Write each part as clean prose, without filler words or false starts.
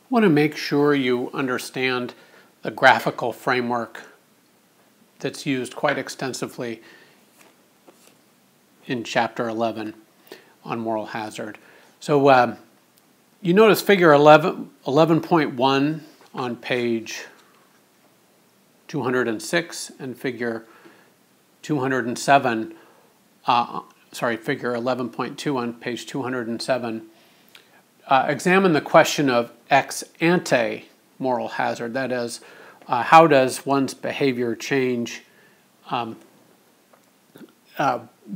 want to make sure you understand the graphical framework that's used quite extensively in Chapter 11 on moral hazard. So you notice figure 11.1 on page 206 and figure 207, figure 11.2 on page 207 examine the question of ex ante moral hazard. That is, how does one's behavior change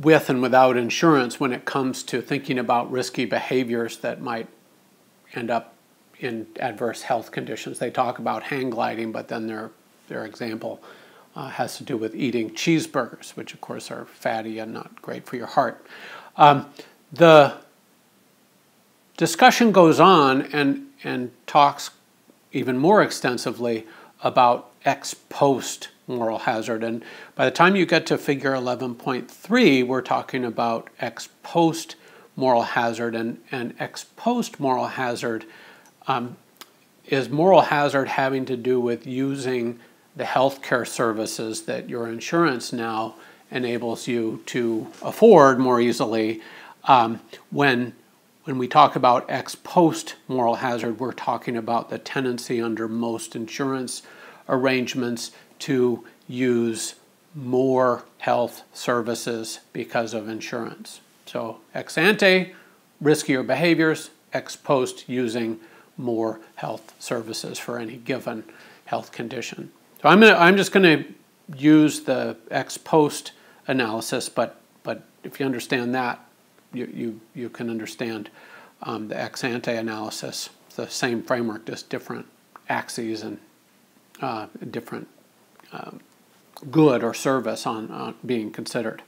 with and without insurance when it comes to thinking about risky behaviors that might end up in adverse health conditions. They talk about hang gliding, but then their example has to do with eating cheeseburgers, which of course are fatty and not great for your heart. The discussion goes on and talks even more extensively about ex post moral hazard. And by the time you get to figure 11.3, we're talking about ex post moral hazard. And ex post moral hazard is moral hazard having to do with using the healthcare services that your insurance now enables you to afford more easily. When we talk about ex post moral hazard, we're talking about the tendency under most insurance arrangements to use more health services because of insurance. So ex ante, riskier behaviors; ex post, using more health services for any given health condition. So I'm just going to use the ex post analysis, but if you understand that, you can understand the ex ante analysis. It's the same framework, just different axes and different good or service on being considered.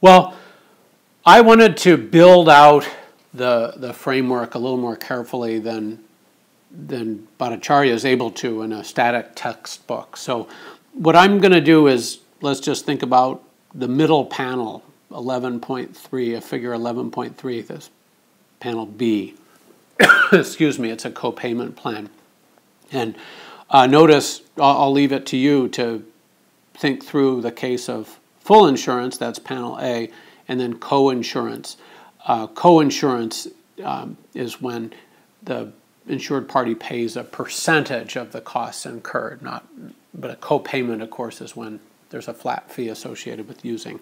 Well, I wanted to build out the framework a little more carefully than Bhattacharya is able to in a static textbook. So what I'm going to do is, let's just think about the middle panel, 11.3, figure 11.3, this panel B. Excuse me, it's a co-payment plan. And notice, I'll leave it to you to think through the case of full insurance, that's panel A, and then co-insurance. Co-insurance is when the insured party pays a percentage of the costs incurred, but a co-payment, of course, is when there's a flat fee associated with using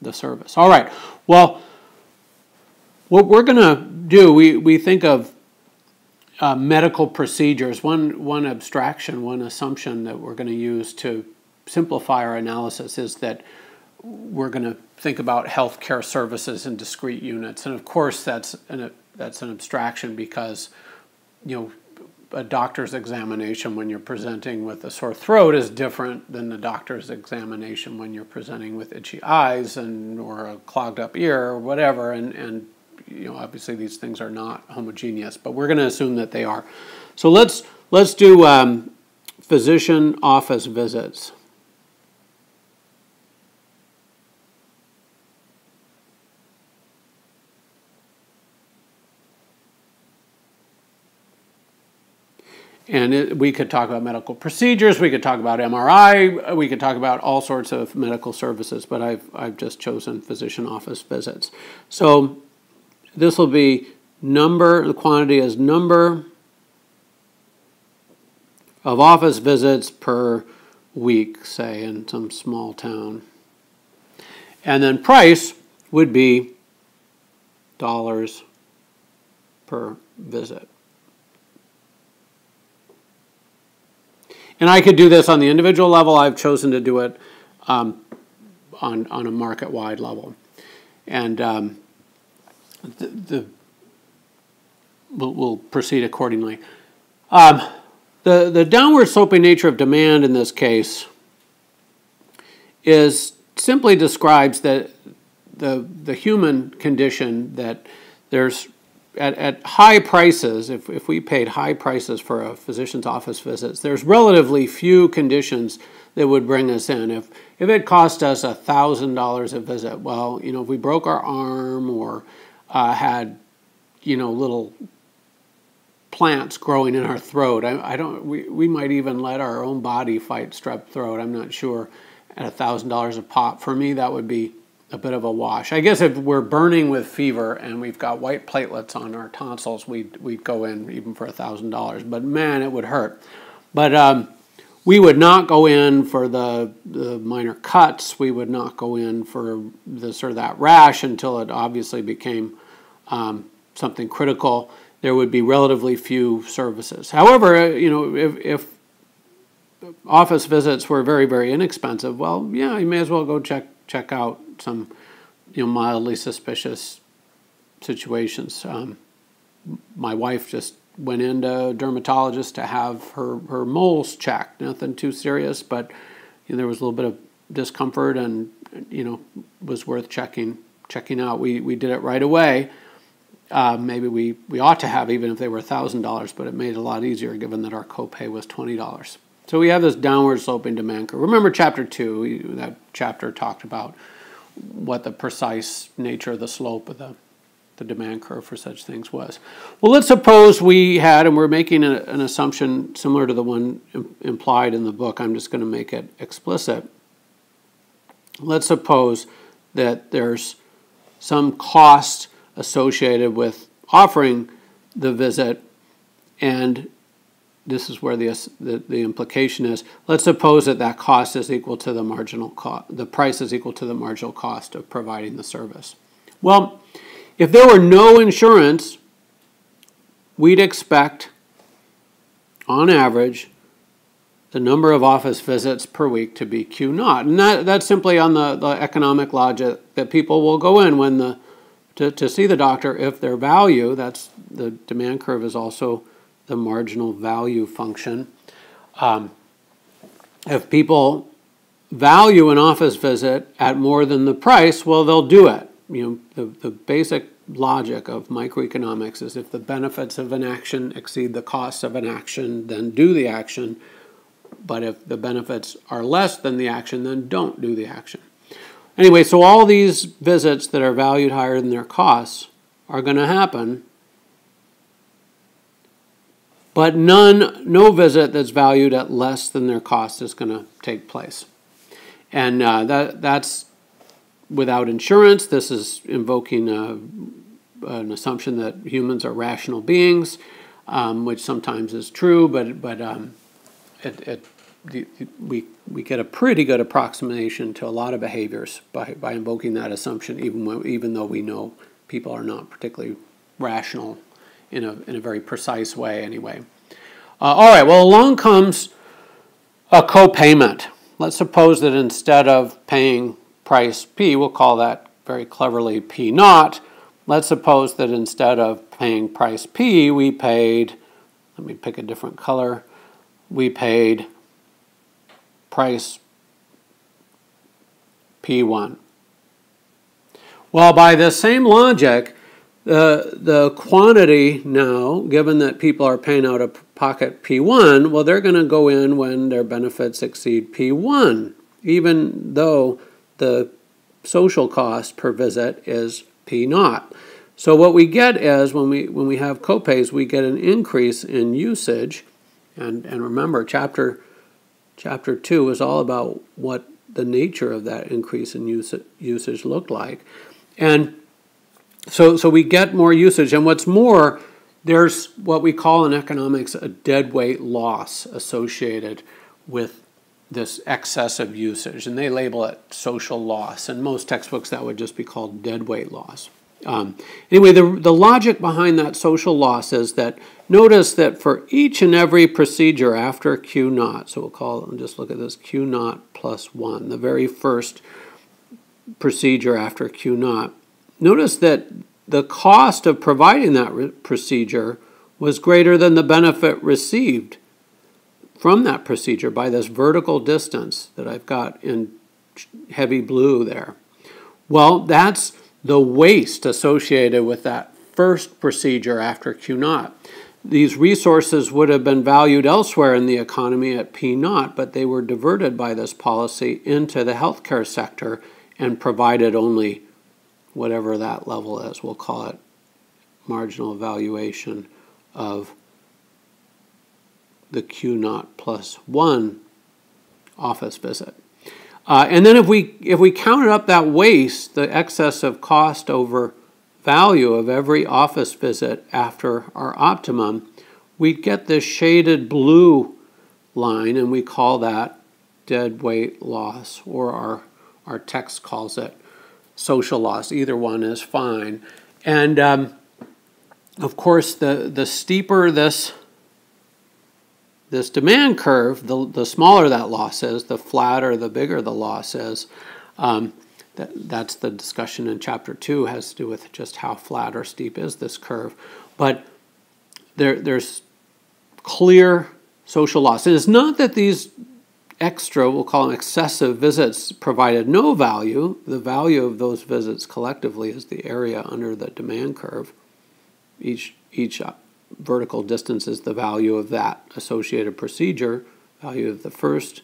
the service. All right, well, what we're going to do, we think of medical procedures. One abstraction, one assumption that we're going to use to simplify our analysis is that we're going to think about healthcare services in discrete units. And of course, that's an abstraction because, a doctor's examination when you're presenting with a sore throat is different than the doctor's examination when you're presenting with itchy eyes or a clogged up ear or whatever. And obviously these things are not homogeneous, but we're going to assume that they are. So let's do physician office visits. And we could talk about medical procedures, we could talk about MRI, we could talk about all sorts of medical services, but I've just chosen physician office visits. So this will be the quantity is number of office visits per week, say, in some small town. And then price would be dollars per visit. And I could do this on the individual level. I've chosen to do it on a market-wide level. And we'll proceed accordingly. The downward sloping nature of demand in this case simply describes that the human condition that there's at high prices, if we paid high prices for a physician's office visits, there's relatively few conditions that would bring us in. If it cost us $1,000 a visit, well, if we broke our arm or had, little plants growing in our throat. We might even let our own body fight strep throat. I'm not sure. At $1,000 a pop, for me, that would be a bit of a wash. I guess if we're burning with fever and we've got white platelets on our tonsils, we'd go in even for $1,000. But man, it would hurt. But we would not go in for the minor cuts. We would not go in for this or that rash until it obviously became something critical. There would be relatively few services. However, you know, if office visits were very, very inexpensive, well, yeah, you may as well go check out some, you know, mildly suspicious situations. My wife just went into a dermatologist to have her moles checked. Nothing too serious, but you know, there was a little bit of discomfort, and you know, was worth checking out. We did it right away. Maybe we ought to have, even if they were $1,000, but it made it a lot easier given that our copay was $20. So we have this downward sloping demand curve. Remember chapter 2, that chapter talked about what the precise nature of the slope of the demand curve for such things was. Well, let's suppose we had, and we're making an assumption similar to the one implied in the book. I'm just going to make it explicit. Let's suppose that there's some cost associated with offering the visit, and this is where the implication is. Let's suppose that cost is equal to the marginal cost. The price is equal to the marginal cost of providing the service. Well, if there were no insurance, we'd expect, on average, the number of office visits per week to be Q naught. And that's simply on the economic logic that people will go in to see the doctor if their value, that's the demand curve, is also the marginal value function. If people value an office visit at more than the price, well, they'll do it. You know, the basic logic of microeconomics is if the benefits of an action exceed the costs of an action, then do the action. But if the benefits are less than the action, then don't do the action. Anyway, so all these visits that are valued higher than their costs are going to happen, but no visit that's valued at less than their cost is going to take place. And that's without insurance. This is invoking an assumption that humans are rational beings, which sometimes is true, but we get a pretty good approximation to a lot of behaviors by invoking that assumption, even though we know people are not particularly rational in a very precise way anyway. All right, well, along comes a copayment. Let's suppose that instead of paying price P, we'll call that very cleverly P naught. Let's suppose that instead of paying price P, we paid, let me pick a different color, we paid price P1. Well, by the same logic, the quantity now, given that people are paying out of pocket P1, well, they're going to go in when their benefits exceed P1, even though the social cost per visit is P naught. So what we get is, when we have copays, we get an increase in usage. And remember, chapter 2 is all about what the nature of that increase in usage looked like. And so we get more usage. And what's more, there's what we call in economics a deadweight loss associated with this excessive usage. And they label it social loss. In most textbooks, that would just be called deadweight loss. Anyway, the logic behind that social loss is that, notice that for each and every procedure after Q naught, so we'll just look at this, Q naught plus 1, the very first procedure after Q naught, notice that the cost of providing that procedure was greater than the benefit received from that procedure by this vertical distance that I've got in heavy blue there. Well, that's the waste associated with that first procedure after Q naught. These resources would have been valued elsewhere in the economy at P naught, but they were diverted by this policy into the healthcare sector and provided only whatever that level is. We'll call it marginal valuation of the Q naught plus 1 office visit. And then if we counted up that waste, the excess of cost over value of every office visit after our optimum, we'd get this shaded blue line, and we call that deadweight loss, or our text calls it social loss. Either one is fine. And of course, the steeper this demand curve, the smaller that loss is, the flatter, the bigger the loss is. That's the discussion in Chapter 2, has to do with just how flat or steep is this curve. But there's clear social loss. It is not that these extra, we'll call them excessive visits, provided no value. The value of those visits collectively is the area under the demand curve. Each vertical distance is the value of that associated procedure, value of the first,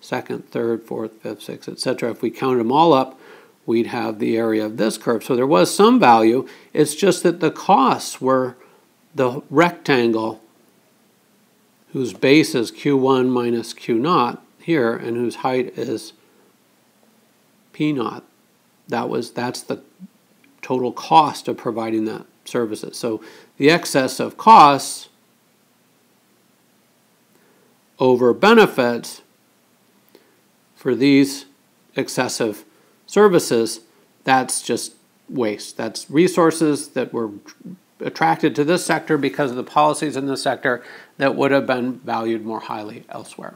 second, third, fourth, fifth, sixth, etc. If we counted them all up, we'd have the area of this curve. So there was some value. It's just that the costs were the rectangle whose base is Q1 minus Q naught here, and whose height is P naught. That's the total cost of providing that services. So the excess of costs over benefits for these excessive services, that's just waste. That's resources that were attracted to this sector because of the policies in this sector that would have been valued more highly elsewhere.